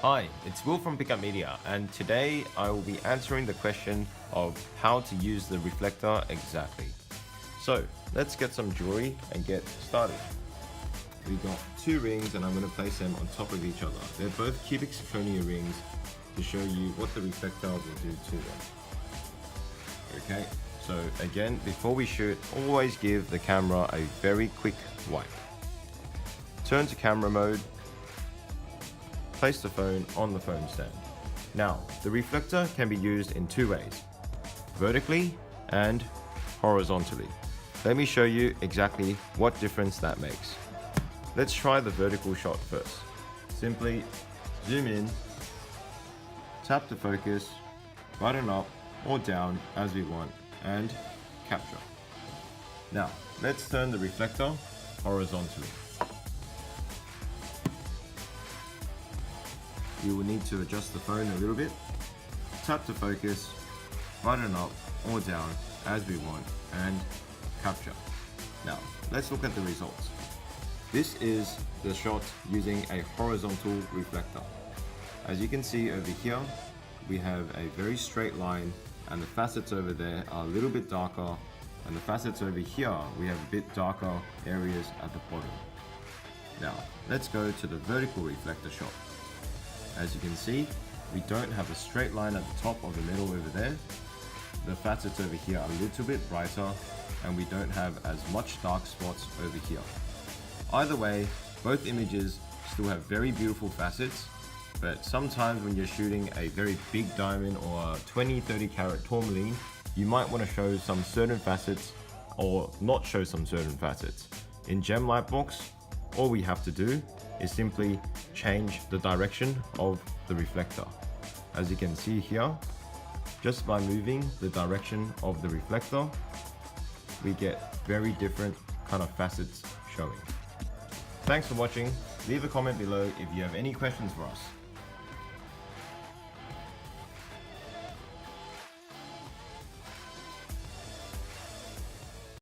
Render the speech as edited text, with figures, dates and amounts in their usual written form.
Hi, it's Will from Pickup Media, and today I will be answering the question of how to use the reflector exactly. So let's get some jewelry and get started. We've got two rings and I'm going to place them on top of each other. They're both cubic zirconia rings to show you what the reflector will do to them. Okay, so again, before we shoot, always give the camera a very quick wipe. Turn to camera mode. Place the phone on the phone stand. Now, the reflector can be used in two ways, vertically and horizontally. Let me show you exactly what difference that makes. Let's try the vertical shot first. Simply zoom in, tap to focus, button up or down as we want, and capture. Now, let's turn the reflector horizontally. You will need to adjust the phone a little bit, tap to focus, button up or down as we want, and capture. Now, let's look at the results. This is the shot using a horizontal reflector. As you can see over here, we have a very straight line, and the facets over there are a little bit darker, and the facets over here, we have a bit darker areas at the bottom. Now, let's go to the vertical reflector shot. As you can see, we don't have a straight line at the top of the middle over there. The facets over here are a little bit brighter, and we don't have as much dark spots over here. Either way, both images still have very beautiful facets, but sometimes when you're shooting a very big diamond or a 20-30 carat tourmaline, you might want to show some certain facets or not show some certain facets. In GemLightbox, all we have to do is simply change the direction of the reflector. As you can see here, just by moving the direction of the reflector, we get very different kind of facets showing. Thanks for watching. Leave a comment below if you have any questions for us.